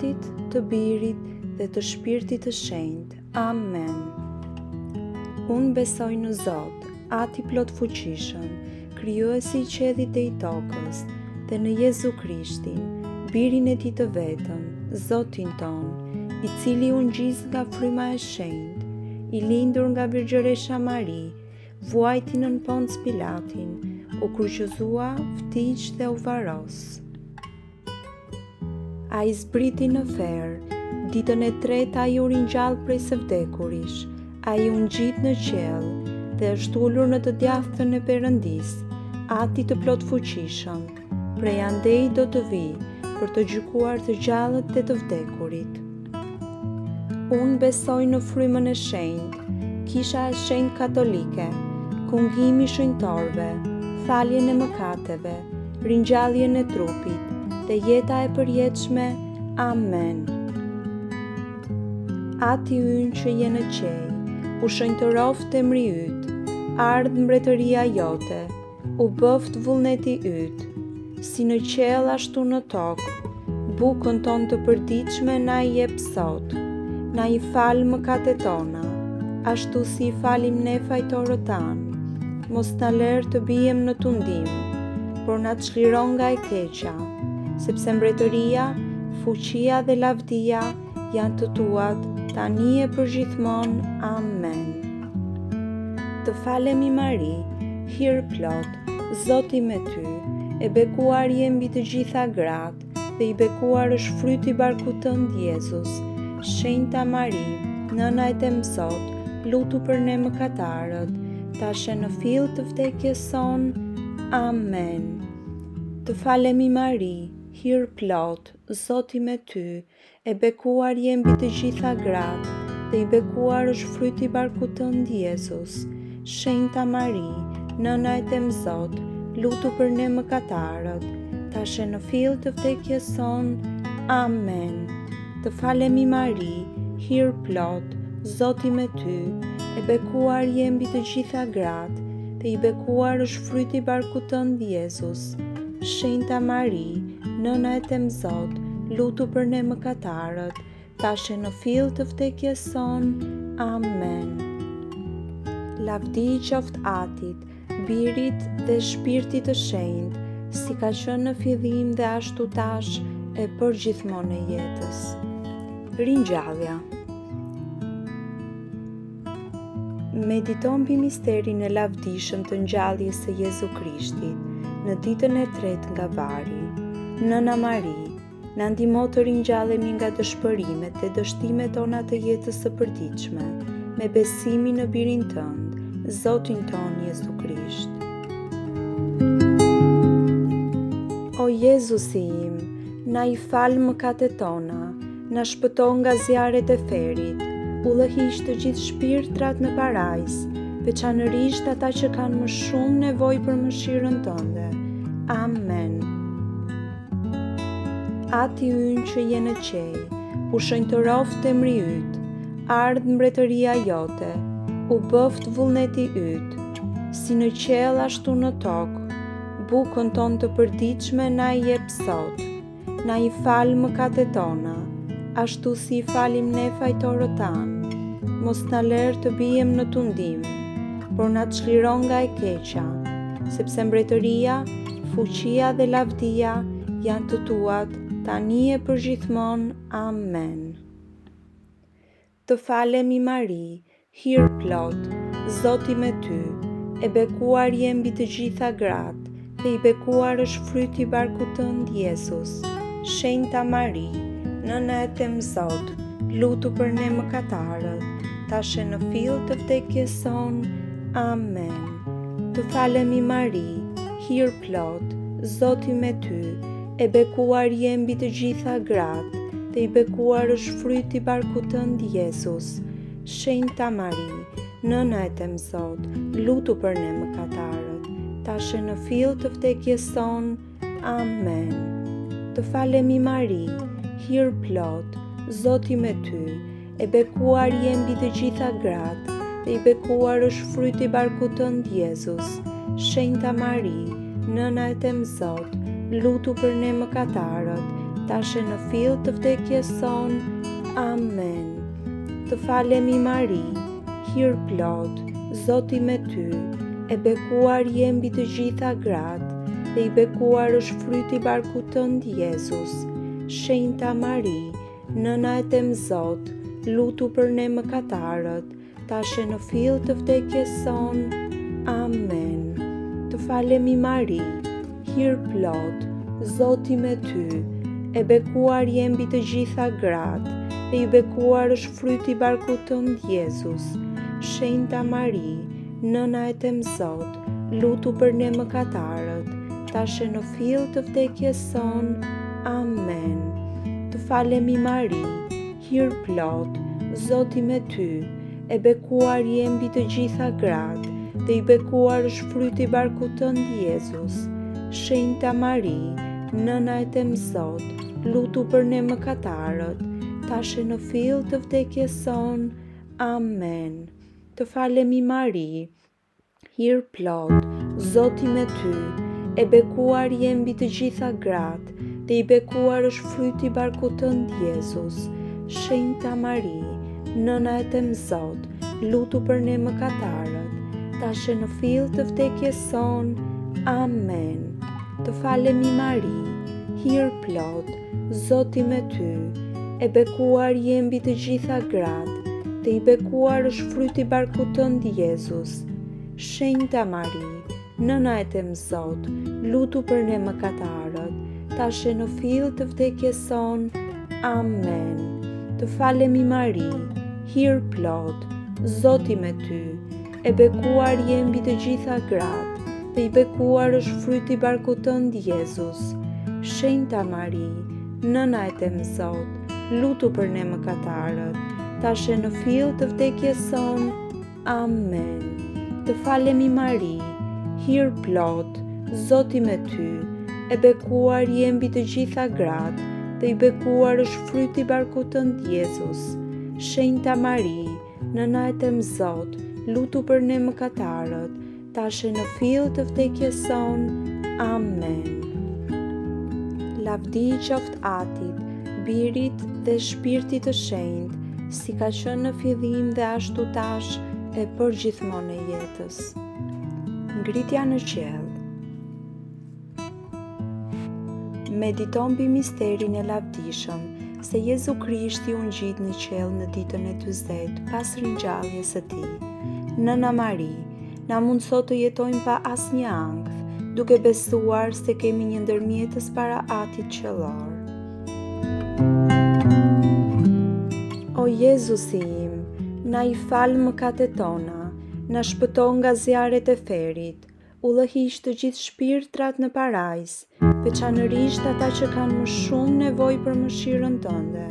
Atit, të Birit dhe të Shpirtit të Shenjtë. Amen. Unë besoj në Zot, Ati plot fuqishëm, krijuesi i qiellit dhe i tokës, dhe në Jezu Krishtin, Birin e Tij të vetëm, Zotin ton, i cili u ngjis nga fryma e shenjtë, i lindur nga Virgjëresha Mari, vuajti nën Ponc Pilatin, u kryqëzua, vdiq dhe u varos. Ai zbriti në ferë, ditën e tretë ai u ringjall prej së vdekurish, ai u ngjit në qiell dhe është ulur në të djathtën e Perëndis, Ati të plot fuqishëm, prej andej do të vijë për të gjykuar të gjallët dhe të vdekurit. Unë besoj në frymën e shenjtë, Kisha e Shenjtë Katolike, kungimi shenjtorëve, thaljen e mëkateve, ringjalljen e trupit dhe jeta e përjetshme. Amen. Ati ynë që je në qej, u shenjtëroft emri yt, ardh mbretëria jote, u bëft vullneti yt, si në qiell ashtu në tokë, bukën tonë të përditshme na i jep sot, na i fal mëkatet tona, ashtu si i falim ne fajtorët tanë, mos na lër të bijem në tundim, por na çliron nga e keqja, sepse mbretëria, fuqia dhe lavdia janë të tuat, tani e përgjithmonë. Amen. Të falemi Mari, hir plot, Zoti me ty, e bekuar je mbi të gjitha gratë, dhe i bekuar është fryti i barkut tënd Jezus. Shenjta Mari, nëna e tem Zot, lutu për ne mëkatarët, tashe në fill të vdekjes son. Amen. Të falemi Mari, hir plot, Zoti me ty, e bekuar je mbi të gjitha gratë, dhe i bekuar është fryti i barkut tënd Jezus. Shenjta Mari, nëna e tem Zot, lutu për ne mëkatarët, tashe në fill të vdekjes son. Amen. Të falemi Mari, hir plot, Zoti me ty, e bekuar je mbi të gjitha gratë, dhe i bekuar është fryti i barkut tënd Jezus. Shenjta Mari, nëna e tem Zot, lutu për ne mëkatarët, tashe në fill të vdekjes son. Amen. Lavdi qoftë Atit, Birit dhe Shpirtit të Shenjtë, si ka qenë në fillim dhe ashtu tash e përgjithmonë e jetës. Ringjallja. Mediton mbi misterin e lavdishëm të ngjalljes së Jezu Krishtit në ditën e tretë nga vari. Nëna Mari, na ndihmo të ringjallemi nga dëshpërimet dhe dështimet tona të jetës së përditshme, me besimin në Birin tënd, Zotin ton Jezu Krisht. O Jezusi im, na i fal mëkatet tona, na shpëto nga zjarret e ferit, udhëhiq të gjithë shpirtrat në parajs, veçanërisht ata që kanë më shumë nevojë për mëshirën tënde. Amen. Ati ynë që je në qej, u shenjtëroft emri yt, ardh mbretëria jote, u bëft vullneti yt, si në qiell ashtu në tokë, bukën tonë të përditshme na i jep sot, na i fal mëkatet tona, ashtu si i falim ne fajtorët tanë, mos na lër të bijem në tundim, por na çliron nga e keqja, sepse mbretëria, fuqia dhe lavdia janë të tuat, tani e përgjithmonë. Amen. Të falemi Mari, hir plot, Zoti me ty, e bekuar je mbi të gjitha gratë, dhe i bekuar është fryti i barkut tënd Jezus. Shenjta Mari, nëna e tem Zot, lutu për ne mëkatarët, tashe në fill të vdekjes son. Amen. Të falemi Mari, hir plot, Zoti me ty, e bekuar je mbi të gjitha gratë, dhe i bekuar është fryti i barkut tënd Jezus. Shenjta Mari, nëna e tem Zot, lutu për ne mëkatarët, tashe në fill të vdekjes son. Amen. Të falemi Mari, hir plot, Zoti me ty, e bekuar je mbi të gjitha gratë, dhe i bekuar është fryti i barkut tënd Jezus. Shenjta Mari, nëna e tem Zot, lutu për ne mëkatarët, tashe në fill të vdekjes son. Amen. Të falemi Mari, hir plot, Zoti me ty, e bekuar je mbi të gjitha gratë, dhe i bekuar është fryti i barkut tënd, Jezus. Shenjta Mari, nëna e tem Zot, lutu për ne mëkatarët, tashe në fill të vdekjes son. Amen. Të falemi Mari, hir plot, Zoti me ty, e bekuar je mbi të gjitha gratë, dhe i bekuar është fryti i barkut tënd, Jezus. Shenjta Mari, nëna e tem Zot, lutu për ne mëkatarët, tashe në fill të vdekjes son. Amen. Të falemi Mari, hir plot, Zoti me ty, e bekuar je mbi të gjitha gratë, dhe i bekuar është fryti i barkut tënd, Jezus. Shenjta Mari, nëna e tem Zot, lutu për ne mëkatarët, tashe në fill të vdekjes son. Amen. Të falemi Mari, hir plot, Zoti me ty, e bekuar je mbi të gjitha gratë, dhe i bekuar është fryti i barkut tënd, Jezus. Shenjta Mari, nëna e tem Zot, lutu për ne mëkatarët, tashe në fill të vdekjes son. Amen. Të falemi Mari, hir plot, Zoti me ty, e bekuar je mbi të gjitha gratë, dhe i bekuar është fryti i barkut tënd, Jezus. Shenjta Mari, nëna e tem Zot, lutu për ne mëkatarët, tashe në fill të vdekjes son. Amen. Të falemi Mari, hir plot, Zoti me ty, e bekuar je mbi të gjitha gratë, dhe i bekuar është fryti i barkut tënd, Jezus. Shenjta Mari, nëna e tem Zot, lutu për ne mëkatarët, tashe në fill të vdekjes son. Amen. Të falemi Mari, hir plot, Zoti me ty, e bekuar je mbi të gjitha gratë, dhe i bekuar është fryti i barkut tënd, Jezus. Shenjta Mari, nëna e tem Zot, lutu për ne mëkatarët, tashe në fill të vdekjes son. Amen. Lavdi qoftë Atit, Birit dhe Shpirtit të Shenjtë, si ka qenë në fillim dhe ashtu tash e për gjithmonë e jetës. Ngritja në qiell. Mediton mbi misterin e lavdishëm se Jezu Krishti u ngjit në qiell në ditën e 40 pas ringjalljes së tij. Nëna Mari, na mundso të jetojmë pa asnjë ankth, duke besuar se kemi një ndërmjetës para Atit qiellor. O Jezusi im, na i fal mëkatet tona, na shpëto nga zjarret e ferit, udhëhiq të gjithë shpirtrat në parajs, veçanërisht ata që kanë më shumë nevojë për mëshirën tënde.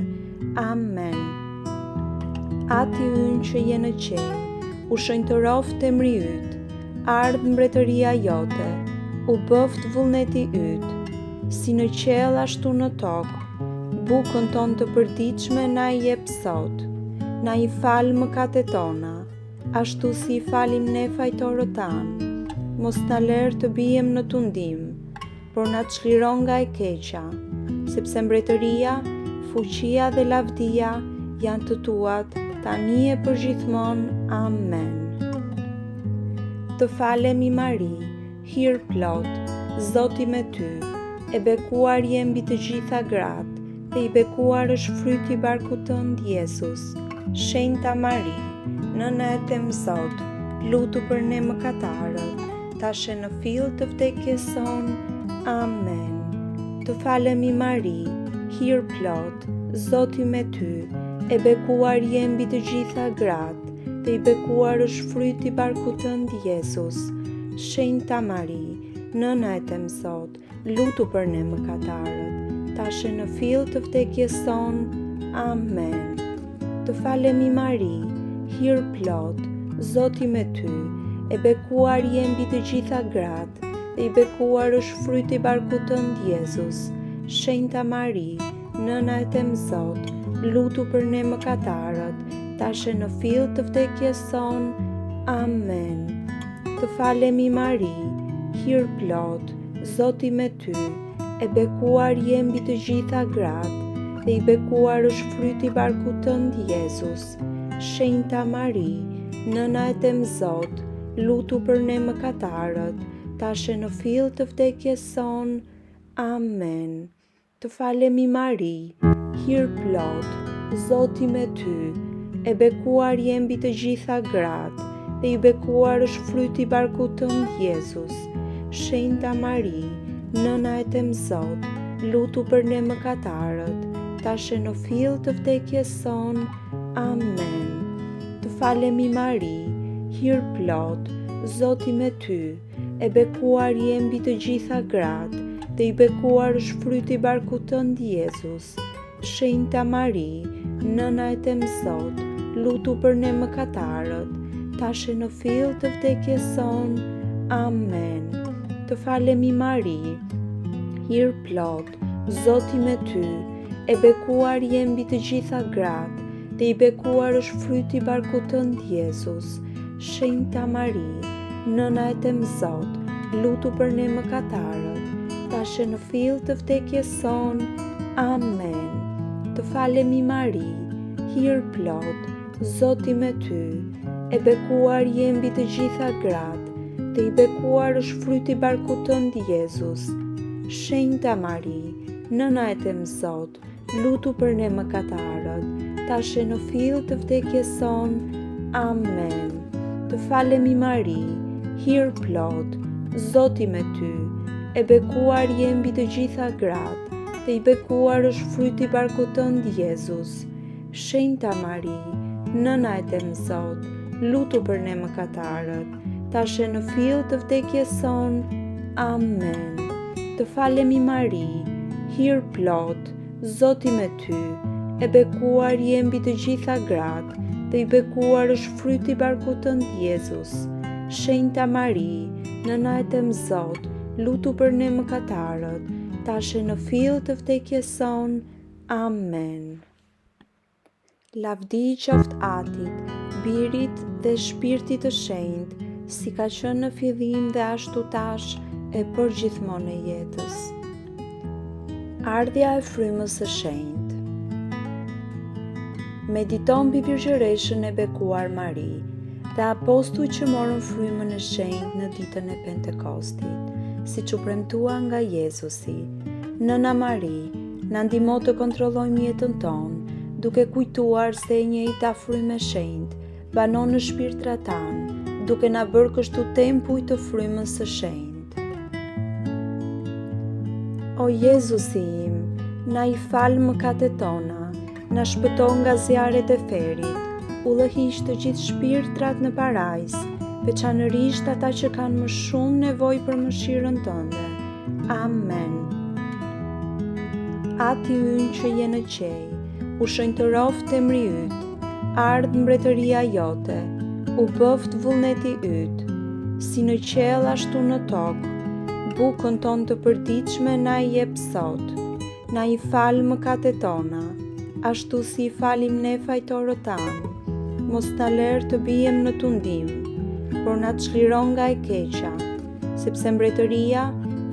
Amen. Ati ynë që je në qiell, u shenjtëroft emri yt, ardh mbretëria jote, u bëft vullneti yt, si në qiell ashtu në tokë. Bukën tonë të përditshme na i jep sot, na i fal mëkatet tona, ashtu si i falim ne fajtorët tanë. Mos na lër të bijem në tundim, por na çliron nga e keqja, sepse mbretëria, fuqia dhe lavdia janë të tuat, tani e përgjithmonë. Amen. Të falemi Mari, hir plot, Zoti me ty, e bekuar je mbi të gjitha gratë, dhe i bekuar është fryti i barkut tënd, Jezus. Shenjta Mari, nëna e tem Zot, lutu për ne mëkatarët, tashe në fill të vdekjes son. Amen. Të falemi Mari, hir plot, Zoti me ty, e bekuar je mbi të gjitha gratë, dhe i bekuar është fryti i barkut tënd, Jezus. Shenjta Mari, nëna e tem Zot, lutu për ne mëkatarët, tashe në fill të vdekjes son. Amen. Të falemi Mari, hir plot, Zoti me ty, e bekuar je mbi të gjitha gratë, dhe i bekuar është fryti i barkut tënd, Jezus. Shenjta Mari, nëna e tem Zot, lutu për ne mëkatarët, tashe në fill të vdekjes son. Amen. Të falemi Mari, hir plot, Zoti me ty, e bekuar je mbi të gjitha gratë, dhe i bekuar është fryti i barkut tënd, Jezus. Shenjta Mari, nëna e tem Zot, lutu për ne mëkatarët, tash e në fill të vdekjes son. Amen. Të falemi Mari, hir plot, Zoti me ty, e bekuar je mbi të gjitha gratë, dhe i bekuar është fryti i barkut tënd, Jezus. Shenjta Mari, nëna e tem Zot, lutu për ne mëkatarët, tash e në fill të vdekjes son. Amen. Të falemi Mari, hir plot, Zoti me ty, e bekuar je mbi të gjitha gratë, dhe i bekuar është fryti i barkut tënd, Jezus. Shenjta Mari, nëna e tem Zot, lutu për ne mëkatarët, tash e në fill të vdekjes son. Amen. Të falemi Mari, hir plot, Zoti me ty, e bekuar je mbi të gjitha gratë, dhe i bekuar është fryti i barkut tënd, Jezus. Shenjta Mari, nëna e tem Zot, lutu për ne mëkatarët, tash e në fill të vdekjes son. Amen. Të falemi Mari, hir plot, Zoti me ty, e bekuar je mbi të gjitha gratë, dhe i bekuar është fryti i barkut tënd, Jezus. Shenjta Mari, nëna e tem Zot, lutu për ne mëkatarët, tash e në fill të vdekjes son. Amen. Të falemi Mari, hir plot, Zoti me ty, e bekuar je mbi të gjitha gratë, dhe i bekuar është fryti i barkut tënd, Jezus. Shenjta Mari, nëna e tem Zot, lutu për ne mëkatarët, tash e në fill të vdekjes son. Amen. Të falemi Mari, hir plot, Zoti me ty, e bekuar je mbi të gjitha gratë, dhe i bekuar është fryti i barkut tënd, Jezus. Shenjta Mari, nëna e tem Zot, lutu për ne mëkatarët, tash e në fill të vdekjes son. Amen. Lavdi qoftë Atit, Birit dhe Shpirtit të Shenjtë, si ka qenë në fillim dhe ashtu tash e për gjithmonë e jetës. Ardhja e frymës së shenjtë. Mediton mbi virgjëreshën e bekuar Mari dhe apostujt që morën frymën e shenjtë në ditën e Pentekostit, siç u premtua nga Jezusi. Nëna Mari, na ndihmo të kontrollojmë jetën tonë, duke kujtuar se e njëjta frymë e shenjtë banon në shpirtrat tanë, duke na bërë kështu tempuj të frymës së shenjtë. O Jezusi im, na i fal mëkatet tona, na shpëto nga zjarret e ferit, udhëhiq të gjithë shpirtrat në parajs, veçanërisht ata që kanë më shumë nevojë për mëshirën tënde. Amen. Ati ynë që je në qej, u shenjtëroft emri yt, ardh mbretëria jote, u bëft vullneti yt, si në qell ashtu në tokë, bukën tonë të përditshme na i jep sot, na i fal mëkatet tona, ashtu si i falim ne fajtorët tanë, mos na lër të bijem në tundim, por na çliron nga e keqja, sepse mbretëria,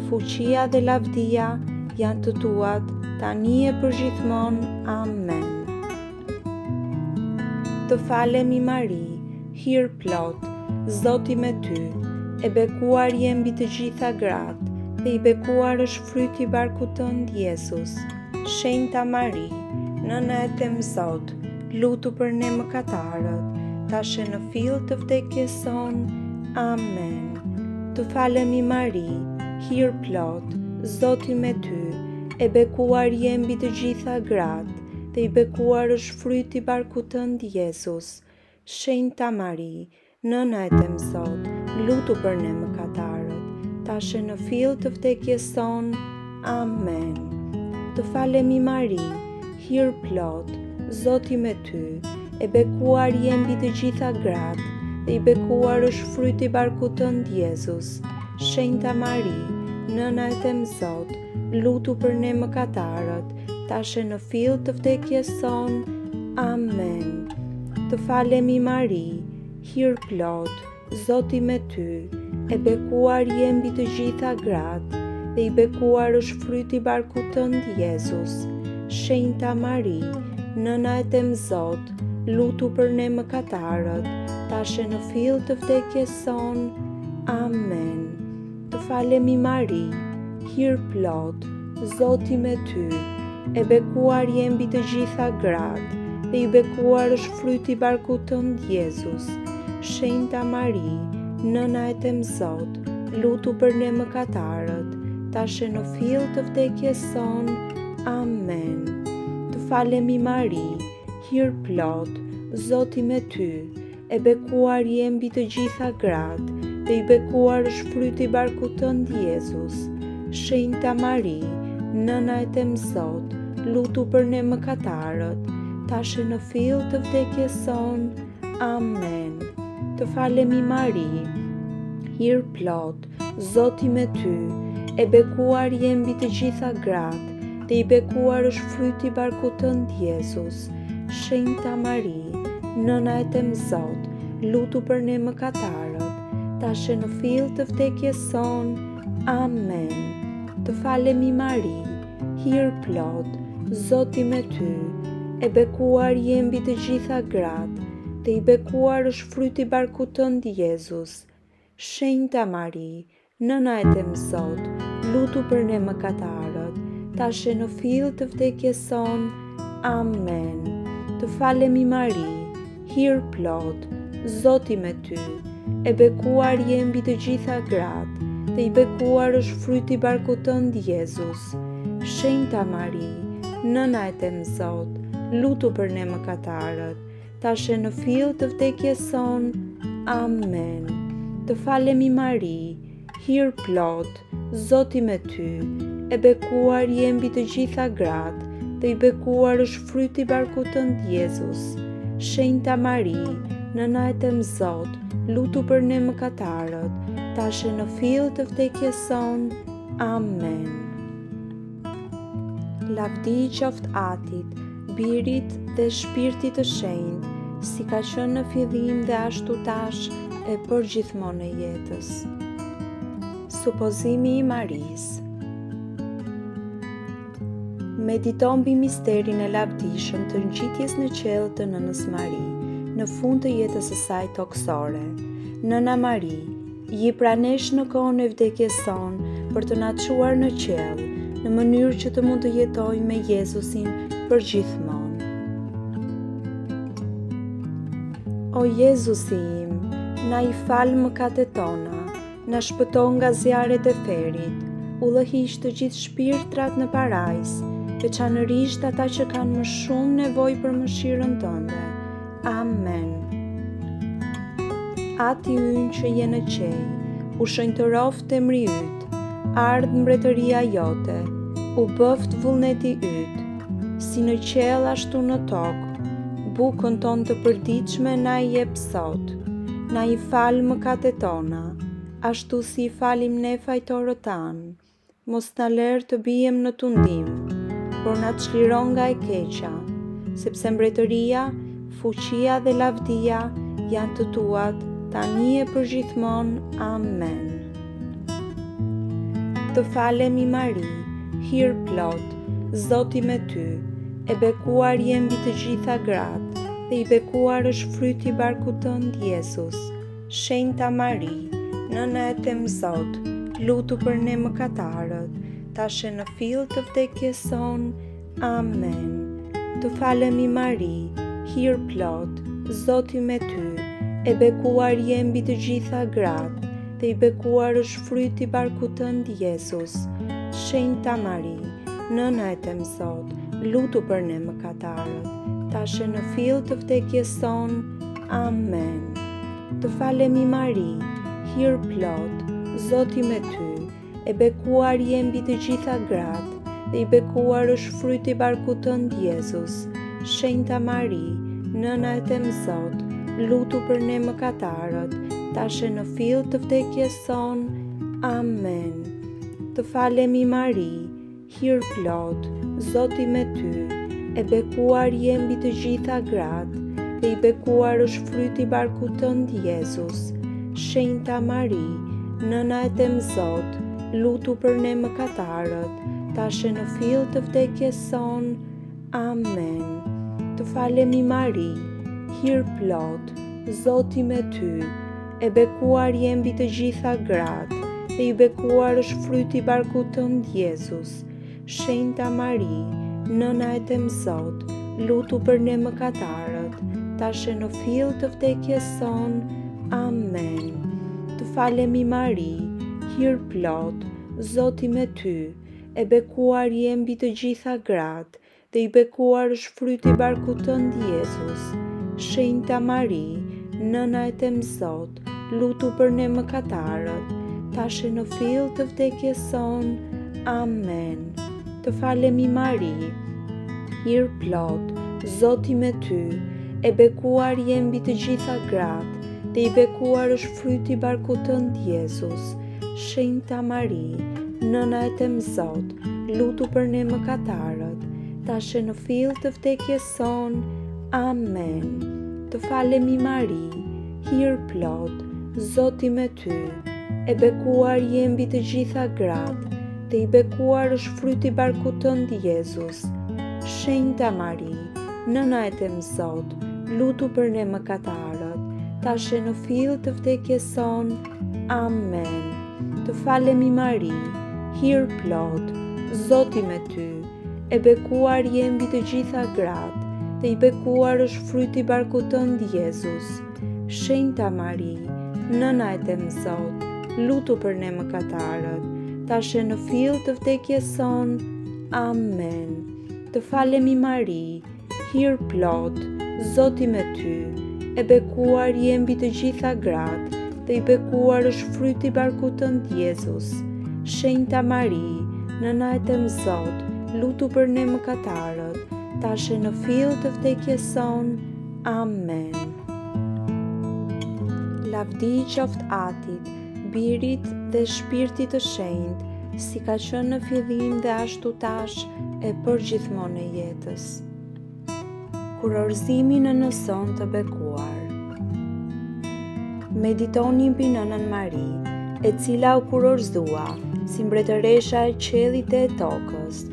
fuqia dhe lavdia janë të tuat, tani e përgjithmonë. Amen. Të falemi Mari, hir plot, Zoti me ty, e bekuar je mbi të gjitha gratë, dhe i bekuar është fryti i barkut tënd, Jezus. Shenjta Mari, nëna e tem Zot, lutu për ne mëkatarët, tash e në fill të vdekjes son. Amen. Të falemi Mari, hir plot, Zoti me ty, e bekuar je mbi të gjitha gratë, dhe i bekuar është fryti i barkut tënd, Jezus. Shenjta Mari, nëna e tem Zot, lutu për ne mëkatarët, tash e në fill të vdekjes son. Amen. Të falemi Mari, hir plot, Zoti me ty, e bekuar je mbi të gjitha gratë, dhe i bekuar është fryti i barkut tënd, Jezus. Shenjta Mari, nëna e tem Zot, lutu për ne mëkatarët, tash e në fill të vdekjes son. Amen. Të falemi Mari, hir plot, Zoti me ty, e bekuar je mbi të gjitha gratë, dhe i bekuar është fryti i barkut tënd, Jezus. Shenjta Mari, nëna e tem Zot, lutu për ne mëkatarët, tash e në fill të vdekjes son. Amen. Të falemi Mari, hir plot, Zoti me ty, e bekuar je mbi të gjitha gratë, dhe i bekuar është fryti i barkut tënd, Jezus. Shenjta Mari, nëna e tem Zot, lutu për ne mëkatarët, tash e në fill të vdekjes son. Amen. Të falemi Mari, hir plot, Zoti me ty, e bekuar je mbi të gjitha gratë, dhe i bekuar është fryti i barkut tënd, Jezus. Shenjta Mari, nëna e tem Zot, lutu për ne mëkatarët, tash e në fill të vdekjes son. Amen. Të falemi Mari, hir plot, Zoti me ty, e bekuar je mbi të gjitha gratë, dhe i bekuar është fryti i barkut tënd, Jezus. Shenjta Mari, nëna e tem Zot, lutu për ne mëkatarët, tash e në fill të vdekjes son. Amen. Të falemi Mari, hir plot, Zoti me ty, e bekuar je mbi të gjitha gratë, dhe i bekuar është fryti i barkut tënd, Jezus. Shenjta Mari, nëna e tem Zot, lutu për ne mëkatarët, tash e në fill të vdekjes son. Amen. Të falemi Mari, hir plot, Zoti me ty, e bekuar je mbi të gjitha gratë, dhe i bekuar është fryti i barkut tënd, Jezus. Shenjta Mari, nëna e tem Zot, lutu për ne mëkatarët, tash e në fill të vdekjes son. Amen. Të falemi Mari, hir plot, Zoti me ty, e bekuar je mbi të gjitha gratë, dhe i bekuar është fryti i barkut tënd, Jezus. Shenjta Mari, nëna e tem Zot, lutu për ne mëkatarët, tash e në fill të vdekjes son. Amen. Lavdi qoftë Atit, Birit dhe Shpirtit të Shenjtë, si ka qenë në fillim dhe ashtu tash e përgjithmonë e jetës. Supozimi i Marisë. Mediton mbi misterin e lavdishëm të ngjitjes në qiell të Nënës Mari, në fund të jetës së saj toksore. Nëna Mari, ji pranesh në kohën e vdekjes son për të na çuar në qiell, në mënyrë që të mund të jetojmë me Jezusin për gjithmonë. O Jezusi im, na i fal mëkatet tona, na shpëto nga zjarret e ferit, udhëhiq të gjithë shpirtrat në parajs, veçanërisht ata që kanë më shumë nevojë për mëshirën tënde. Amen. Ati ynë që je në qej, u shenjtëroft emri yt, ardh mbretëria jote, u bëft vullneti yt, si në qiell ashtu në tokë, bukën tonë të përditshme na i jep sot, na i fal mëkatet tona, ashtu si i falim ne fajtorët tanë, mos na lër të bijem në tundim, por na çliron nga e keqja, sepse mbretëria, fuqia dhe lavdia janë të tuat, tani e përgjithmonë. Amen. Të falemi Mari, hir plot, Zoti me ty, e bekuar je mbi të gjitha gratë, dhe i bekuar është fryti i barkut tënd, Jezus. Shenjta Mari, nëna e tem Zot, lutu për ne mëkatarët, tash e në fill të vdekjes son. Amen. Të falemi Mari, hir plot, Zoti me ty, e bekuar je mbi të gjitha gratë, dhe i bekuar është fryti i barkut tënd, Jezus. Shenjta Mari, nëna e tem Zot, lutu për ne mëkatarët, tash e në fill të vdekjes son. Amen. Të falemi Mari, hir plot, Zoti me ty, e bekuar je mbi të gjitha gratë, dhe i bekuar është fryti i barkut tënd, Jezus. Shenjta Mari, nëna e tem Zot, lutu për ne mëkatarët, tash e në fill të vdekjes son. Amen. Të falemi Mari, hir plot, Zoti me ty, e bekuar je mbi të gjitha gratë, dhe i bekuar është fryti i barkut tënd, Jezus. Shenjta Mari, nëna e tem Zot, lutu për ne mëkatarët, tash e në fill të vdekjes son. Amen. Të falemi Mari, hir plot, Zoti me ty, e bekuar je mbi të gjitha gratë, dhe i bekuar është fryti i barkut tënd Jezus. Shenjta Mari, nëna e tem Zot, lutu për ne mëkatarët, tash e në fill të vdekjes son. Amen. Të falemi Mari, hir plot, Zoti me ty, e bekuar je mbi të gjitha gratë, dhe i bekuar është fryti i barkut tënd Jezus. Shenjta Mari, nëna e tem Zot, lutu për ne mëkatarët, tash e në fill të vdekjes son. Amen. Të falemi Mari, hir plot, Zoti me ty, e bekuar je mbi të gjitha gratë, dhe i bekuar është fryti i barkut tënd Jezus. Shenjta Mari, nëna e tem Zot, lutu për ne mëkatarët, tash e në fill të vdekjes son. Amen. Të falemi Mari, hir plot, Zoti me ty, e bekuar je mbi të gjitha gratë, dhe i bekuar është fryti i barkut tënd Jezus. Shenjta Mari, nëna e tem Zot, lutu për ne mëkatarët, tash e në fill të vdekjes son. Amen. Të falemi Mari, hir plot, Zoti me ty, e bekuar je mbi të gjitha gratë, dhe i bekuar është fryti i barkut tënd Jezus. Shenjta Mari, nëna e tem Zot, lutu për ne mëkatarët, tash e në fill të vdekjes son. Amen. Të falemi Mari, hir plot, Zoti me ty, e bekuar je mbi të gjitha gratë, dhe i bekuar është fryti i barkut tënd Jezus. Shenjta Mari, nëna e tem Zot, lutu për ne mëkatarët, tash e në fill të vdekjes son. Amen. Lavdi qoftë Atit, Birit dhe Shpirtit të Shenjtë, si ka qenë në fillim dhe ashtu tash e përgjithmonë e jetës. Kurorëzimi në nëson të bekuar. Meditoni mbi nënën Mari, e cila u kurorëzua si mbretëresha e qiellit dhe e tokës.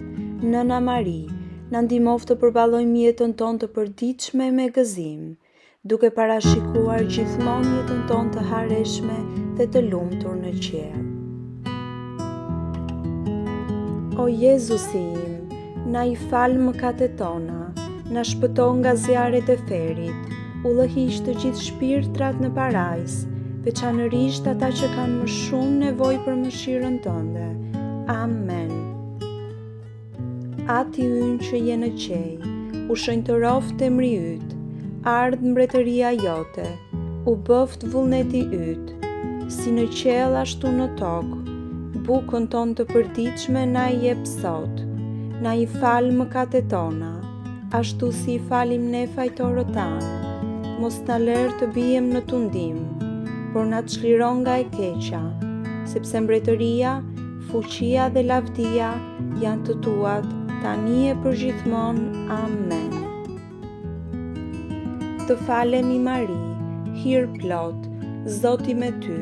Nëna Mari na ndihmoft të përballojmë jetën tonë të përditshme me gëzim, duke parashikuar gjithmonë jetën tonë të hareshme dhe të lumtur në qiell. O Jezusi im, na i fal mëkatet tona, na shpëto nga zjarret e ferit, udhëhiq të gjithë shpirtrat në parajs, veçanërisht ata që kanë më shumë nevojë për mëshirën tënde. Amen. Ati ynë që je në qej, u shenjtëroft emri yt, ardh mbretëria jote, u bëft vullneti yt, si në qiell ashtu në tokë. Bukën tonë të përditshme na i jep sot, na i fal mëkatet tona, ashtu si i falim ne fajtorët tanë. Mos na lër të bijem në tundim, por na çliron nga e keqja, sepse mbretëria, fuqia dhe lavdia janë të tuat, tani e përgjithmonë. Amen. Të falemi Mari, hir plot, Zoti me ty,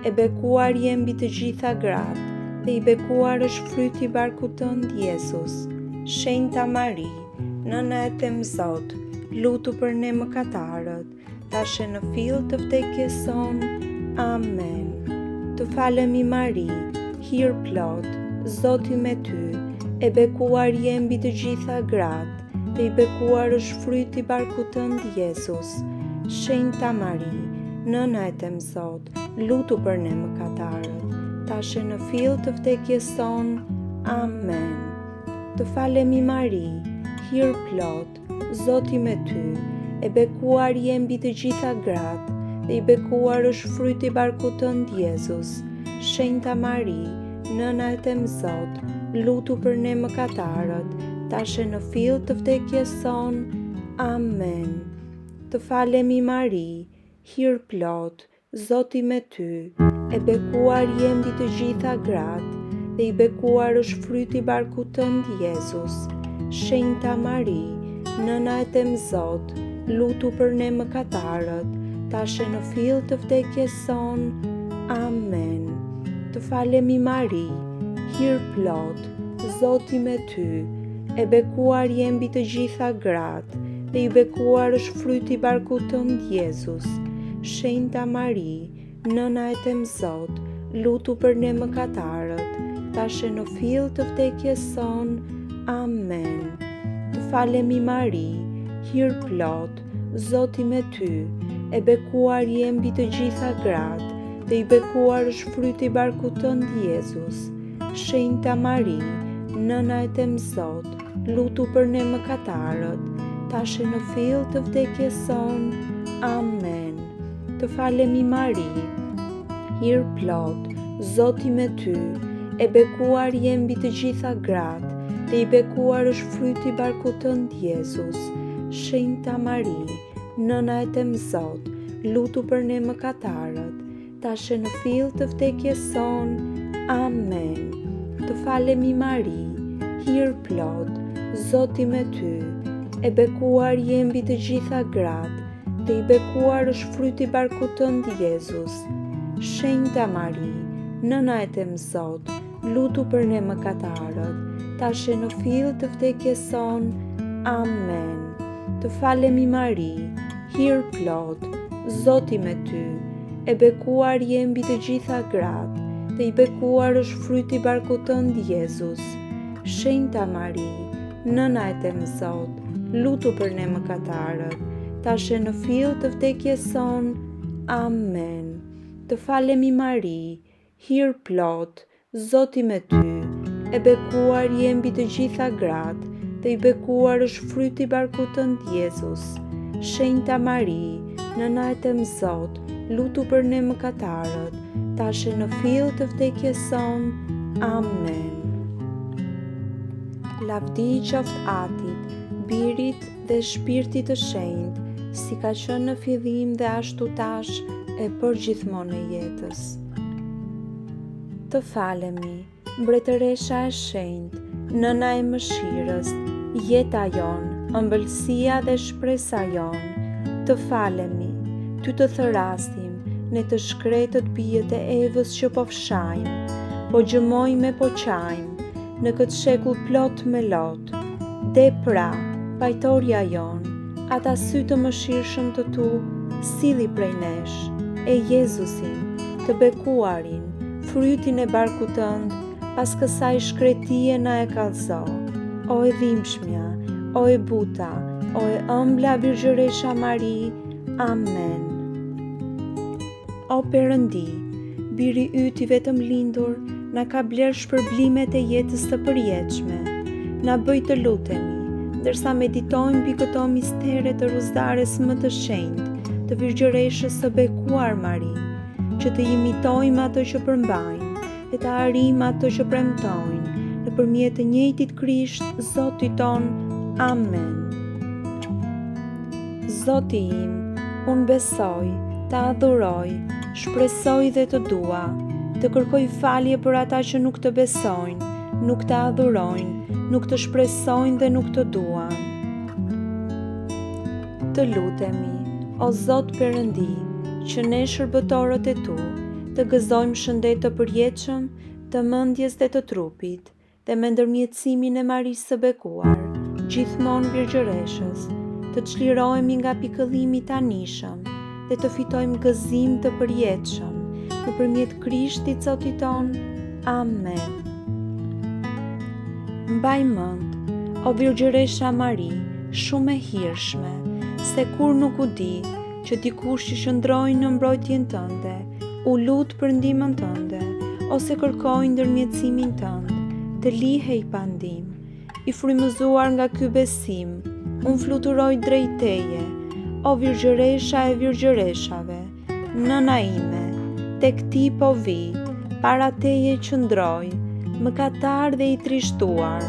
e bekuar je mbi të gjitha gratë, dhe i bekuar është fryti i barkut tënd Jezus. Shenjta Mari, nëna e tem Zot, lutu për ne mëkatarët, tash e në fill të vdekjes son. Amen. Të falemi Mari, hir plot, Zoti me ty, e bekuar je mbi të gjitha gratë, dhe i bekuar është fryti i barkut tënd Jezus. Shenjta Mari, nëna e tem Zot, lutu për ne mëkatarët, tash e në fill të vdekjes son. Amen. Të falemi Mari, hir plot, Zoti me ty, e bekuar je mbi të gjitha gratë, dhe i bekuar është fryti i barkut tënd Jezus. Shenjta Mari, nëna e tem Zot, lutu për ne mëkatarët, tash e në fill të vdekjes son. Amen. Të falemi Mari, hir plot, Zoti me ty, e bekuar je mbi të gjitha gratë, dhe i bekuar është fryti i barkut tënd Jezus. Shenjta Mari, nëna e tem Zot, lutu për ne mëkatarët, tash e në fill të vdekjes son. Amen. Të Të falemi Mari, hir plot, Zoti me ty, e bekuar je mbi të gjitha gratë, dhe i bekuar është fryti i barkut tënd Jezus. Shenjta Mari, nëna e tem Zot, lutu për ne mëkatarët, tash e në fill të vdekjes son. Amen. Të falemi Mari, hir plot, Zoti me ty, e bekuar je mbi të gjitha gratë, dhe i bekuar është fryti i barkut tënd Jezus. Shenjta Mari, nëna e tem Zot, lutu për ne mëkatarët, tash e në fill të vdekjes son. Amen. Të falemi Mari, hir plot, Zoti me ty, e bekuar je mbi të gjitha gratë, dhe i bekuar është fryti i barkut tënd Jezus. Shenjta Mari, nëna e tem Zot, lutu për ne mëkatarët, tash e në fill të vdekjes son. Amen. Të falemi Mari, hir plot, Zoti me ty, e bekuar je mbi të gjitha gratë, dhe i bekuar është fryti i barkut tënd Jezus. Shenjta Mari, nëna e tem Zot, lutu për ne mëkatarët, tash e në fill të vdekjes son. Amen. Të falemi Mari, hir plot, Zoti me ty, e bekuar je mbi të gjitha gratë, dhe i bekuar është fryti i barkut tënd Jezus. Shenjta Mari, nëna e tem Zot, lutu për ne mëkatarët, tash e në fill të vdekjes son. Amen. Të falemi Mari, hir plot, Zoti me ty, e bekuar je mbi të gjitha gratë, dhe i bekuar është fryti i barkut tënd Jezus. Shenjta Mari, nëna e tem Zot, lutu për ne mëkatarët, tash e në fill të vdekjes son. Amen. Lavdi qoftë Atit, Birit dhe Shpirtit të Shenjtë, si ka qenë në fillim dhe ashtu tash e përgjithmonë e jetës. Të falemi, Mbretëresha e Shenjtë, Nëna e Mëshirës, jeta jon, ëmbëlsia dhe shpresa jon. Të falemi, ty të thërastim, ne të shkretët bijët e Evës që po fshajmë, po gjëmojmë e po qajmë, në këtë shekull plot me lot. De pra, pajtoria jon, ata sy të mëshirshëm të tu, silli prej nesh, e Jezusin, të bekuarin, frytin e barkut tënd, pas kësaj shkretie na e kallëzo. O e dhimbshmja, o e buta, o e ëmbla Virgjëresha Mari. Amen. O Perëndi, biri yt i vetëm lindur, na ka bler shpërblimet e jetës të përjetshme. Na bëj të lutemi, ndërsa meditojmë mbi këto mistere të ruzdares më të shenjtë, të Virgjëreshës së bekuar Mari, që të imitojmë ato që përmbajnë, dhe të arrijmë ato që premtojnë, nëpërmjet të njëjtit Krisht, Zoti ton. Amen. Zoti im, unë besoj, të adhuroj, shpresoj dhe të dua, të kërkoj falje për ata që nuk të besojnë, nuk të adhurojnë, nuk të shpresojnë dhe nuk të duan. Të lutemi, o Zot Perëndi, që ne shërbëtorët e tu, të gëzojmë shëndet të përjetshëm, të mendjes dhe të trupit, dhe me ndërmjetësimin e Marisë së bekuar, gjithmonë Virgjëreshës, të çlirohemi nga pikëllimi i tanishëm dhe të fitojmë gëzim të përjetshëm nëpërmjet Krishtit Zotit ton. Amen. Mbaj mend, o Virgjëresha Mari, shumë e hirshme, se kur nuk u di që dikush që shndroi në mbrojtjen tënde, u lut për ndihmën tënde, ose kërkoi ndërmjetësimin tënd, të lihej pa ndihmë. I frymëzuar nga ky besim, unë fluturoj drejt teje, o Virgjëresha e Virgjëreshave, nëna ime, tek ti po vi, para teje qëndroj, mëkatar dhe i trishtuar,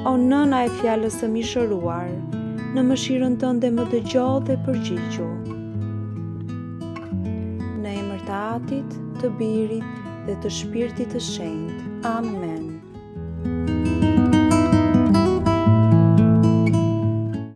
o nëna e fjalës së mishëruar, në mëshirën tënde më dëgjoj dhe përgjigju. Në emër të Atit, të Birit dhe të Shpirtit të Shenjtë. Amen.